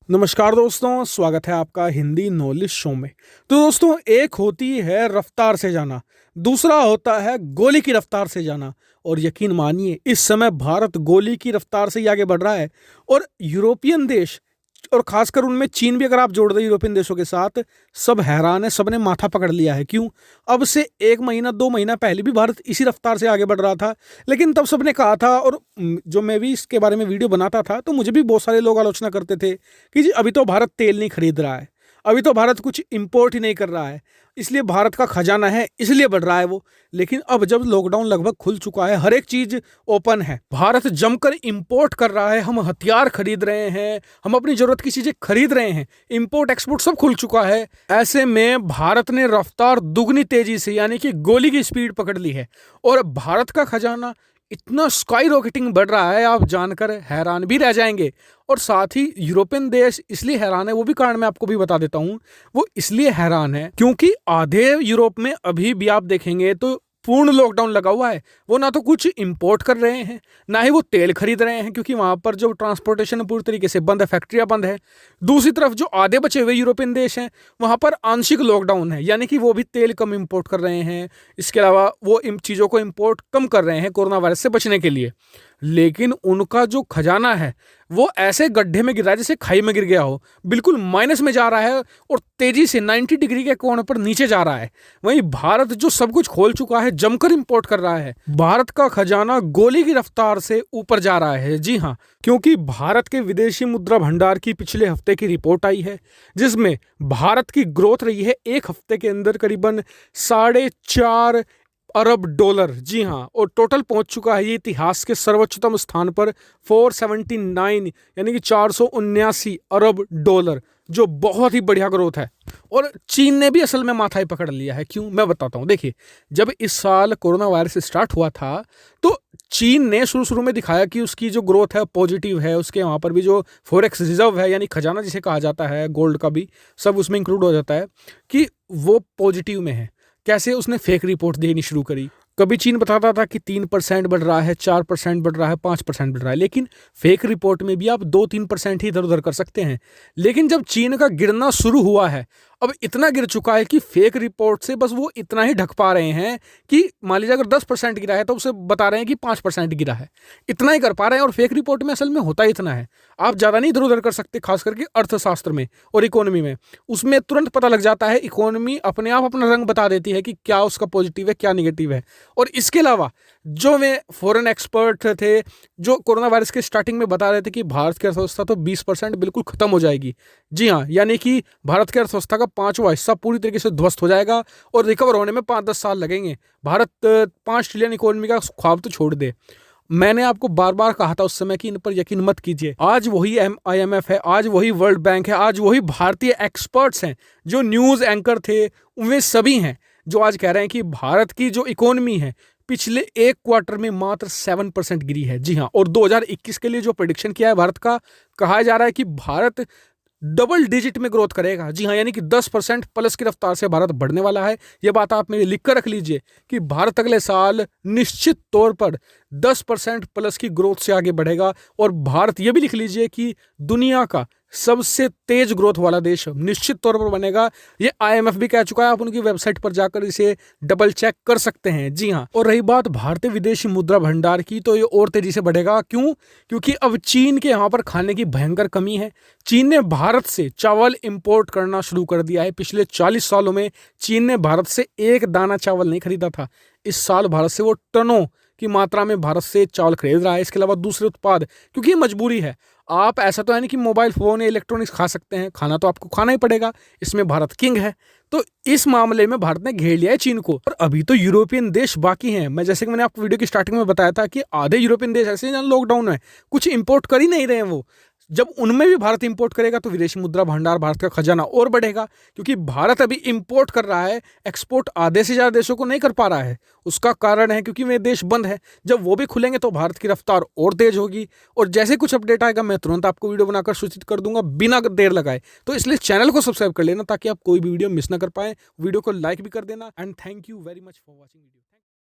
नमस्कार दोस्तों, स्वागत है आपका हिंदी नॉलेज शो में। तो दोस्तों, एक होती है रफ्तार से जाना, दूसरा होता है गोली की रफ्तार से जाना। और यकीन मानिए, इस समय भारत गोली की रफ्तार से ही आगे बढ़ रहा है। और यूरोपियन देश, और खासकर उनमें चीन भी अगर आप जोड़ दें यूरोपियन देशों के साथ, सब हैरान है, सबने माथा पकड़ लिया है। क्यों? अब से 1 महीना 2 महीना पहले भी भारत इसी रफ्तार से आगे बढ़ रहा था, लेकिन तब सबने कहा था, और जो मैं भी इसके बारे में वीडियो बनाता था तो मुझे भी बहुत सारे लोग आलोचना करते थे कि जी अभी तो भारत तेल नहीं खरीद रहा है, अभी तो भारत कुछ इंपोर्ट ही नहीं कर रहा है, इसलिए भारत का खजाना है, इसलिए बढ़ रहा है वो। लेकिन अब जब लॉकडाउन लगभग खुल चुका है, हर एक चीज ओपन है, भारत जमकर इंपोर्ट कर रहा है, हम हथियार खरीद रहे हैं, हम अपनी जरूरत की चीजें खरीद रहे हैं, इंपोर्ट एक्सपोर्ट सब खुल चुका है। ऐसे में भारत ने रफ्तार दुगनी तेजी से, यानी कि गोली की स्पीड पकड़ ली है। और भारत का खजाना इतना स्काई रॉकेटिंग बढ़ रहा है, आप जानकर हैरान भी रह जाएंगे। और साथ ही यूरोपियन देश इसलिए हैरान है, वो भी कारण मैं आपको भी बता देता हूं। वो इसलिए हैरान है क्योंकि आधे यूरोप में अभी भी आप देखेंगे तो पूर्ण लॉकडाउन लगा हुआ है। वो ना तो कुछ इंपोर्ट कर रहे हैं, ना ही वो तेल खरीद रहे हैं, क्योंकि वहां पर जो ट्रांसपोर्टेशन पूरी तरीके से बंद है, फैक्ट्रियां बंद है। दूसरी तरफ जो आधे बचे हुए यूरोपियन देश हैं, वहां पर आंशिक लॉकडाउन है, यानी कि वो भी तेल कम इंपोर्ट कर रहे हैं। इसके अलावा वो इन चीज़ों को इंपोर्ट कम कर रहे हैं कोरोना वायरस से बचने के लिए। लेकिन उनका जो खजाना है वो ऐसे गड्ढे में गिर रहा है जैसे खाई में गिर गया हो, बिल्कुल माइनस में जा रहा है और तेजी से 90 डिग्री के कोण पर नीचे जा रहा है। वहीं भारत जो सब कुछ खोल चुका है, जमकर इंपोर्ट कर रहा है, भारत का खजाना गोली की रफ्तार से ऊपर जा रहा है। जी हाँ, क्योंकि भारत के विदेशी मुद्रा भंडार की पिछले हफ्ते की रिपोर्ट आई है, जिसमें भारत की ग्रोथ रही है एक हफ्ते के अंदर करीबन 4.5 अरब डॉलर। जी हाँ, और टोटल पहुंच चुका है ये इतिहास के सर्वोच्चतम स्थान पर 479, यानी कि 479 अरब डॉलर, जो बहुत ही बढ़िया ग्रोथ है। और चीन ने भी असल में माथा ही पकड़ लिया है। क्यों? मैं बताता हूं। देखिए, जब इस साल कोरोना वायरस स्टार्ट हुआ था तो चीन ने शुरू शुरू में दिखाया कि उसकी जो ग्रोथ है पॉजिटिव है, उसके वहाँ पर भी जो फॉरेक्स रिजर्व है, यानी खजाना जिसे कहा जाता है, गोल्ड का भी सब उसमें इंक्लूड हो जाता है, कि वो पॉजिटिव में है। कैसे? उसने फेक रिपोर्ट देनी शुरू करी। कभी चीन बताता था कि 3% बढ़ रहा है, 4% बढ़ रहा है, 5% बढ़ रहा है, लेकिन फेक रिपोर्ट में भी आप 2-3% ही इधर उधर कर सकते हैं। लेकिन जब चीन का गिरना शुरू हुआ है, अब इतना गिर चुका है कि फेक रिपोर्ट से बस वो इतना ही ढक पा रहे हैं कि मान लीजिए अगर 10% गिरा है तो उसे बता रहे हैं कि 5% गिरा है, इतना ही कर पा रहे हैं। और फेक रिपोर्ट में असल में होता इतना है, आप ज़्यादा नहीं इधर उधर कर सकते, खास करके अर्थशास्त्र में और इकोनॉमी में। उसमें तुरंत पता लग जाता है, इकोनॉमी अपने आप अपना रंग बता देती है कि क्या उसका पॉजिटिव है, क्या निगेटिव है। और इसके अलावा जो वे फॉरेन एक्सपर्ट थे, जो कोरोना वायरस के स्टार्टिंग में बता रहे थे कि भारत की अर्थव्यवस्था तो 20% बिल्कुल खत्म हो जाएगी। जी हाँ, यानी कि भारत की अर्थव्यवस्था का 5वां हिस्सा पूरी तरीके से ध्वस्त हो जाएगा और रिकवर होने में 5-10 साल लगेंगे। भारत 5 ट्रिलियन इकोनॉमी का ख्वाब तो छोड़ दे। मैंने आपको बार बार कहा था उस समय कि इन पर यकीन मत कीजिए। आज वही IMF है, आज वही वर्ल्ड बैंक है, आज वही भारतीय एक्सपर्ट्स हैं, जो न्यूज़ एंकर थे वे सभी हैं, जो आज कह रहे हैं कि भारत की जो इकोनॉमी है पिछले एक क्वार्टर में मात्र 7% गिरी है। जी हाँ, और 2021 के लिए जो प्रेडिक्शन किया है भारत का, कहा जा रहा है कि भारत डबल डिजिट में ग्रोथ करेगा। जी हाँ, यानी कि 10% प्लस की रफ्तार से भारत बढ़ने वाला है। ये बात आप मेरे लिख कर रख लीजिए कि भारत अगले साल निश्चित तौर पर 10% प्लस की ग्रोथ से आगे बढ़ेगा। और भारत ये भी लिख लीजिए कि दुनिया का सबसे तेज ग्रोथ वाला देश निश्चित तौर पर बनेगा। ये IMF भी कह चुका है, आप उनकी वेबसाइट पर जाकर इसे डबल चेक कर सकते हैं। जी हाँ, और रही बात भारतीय विदेशी मुद्रा भंडार की, तो ये और तेजी से बढ़ेगा। क्यों? क्योंकि अब चीन के यहाँ पर खाने की भयंकर कमी है। चीन ने भारत से चावल इंपोर्ट करना शुरू कर दिया है। पिछले 40 सालों में चीन ने भारत से एक दाना चावल नहीं खरीदा था। इस साल भारत से वो टनों की मात्रा में भारत से चावल खरीद रहा है। इसके अलावा दूसरे उत्पाद, क्योंकि ये मजबूरी है। आप ऐसा तो है नहीं कि मोबाइल फोन या इलेक्ट्रॉनिक्स खा सकते हैं, खाना तो आपको खाना ही पड़ेगा, इसमें भारत किंग है। तो इस मामले में भारत ने घेर लिया है चीन को। और अभी तो यूरोपियन देश बाकी हैं। मैं जैसे कि मैंने आपको वीडियो की स्टार्टिंग में बताया था कि आधे यूरोपियन देश ऐसे हैं लॉकडाउन में कुछ इंपोर्ट कर ही नहीं रहे हैं। वो जब उनमें भी भारत इंपोर्ट करेगा तो विदेशी मुद्रा भंडार, भारत का खजाना और बढ़ेगा। क्योंकि भारत अभी इंपोर्ट कर रहा है, एक्सपोर्ट आधे से ज़्यादा देशों को नहीं कर पा रहा है। उसका कारण है क्योंकि वे देश बंद है। जब वो भी खुलेंगे तो भारत की रफ्तार और तेज होगी। और जैसे कुछ अपडेट आएगा मैं तुरंत आपको वीडियो बनाकर सूचित कर दूंगा बिना देर लगाए। तो इसलिए चैनल को सब्सक्राइब कर लेना ताकि आप कोई भी वीडियो मिस ना कर पाए। वीडियो को लाइक भी कर देना। And thank you very much for watching video.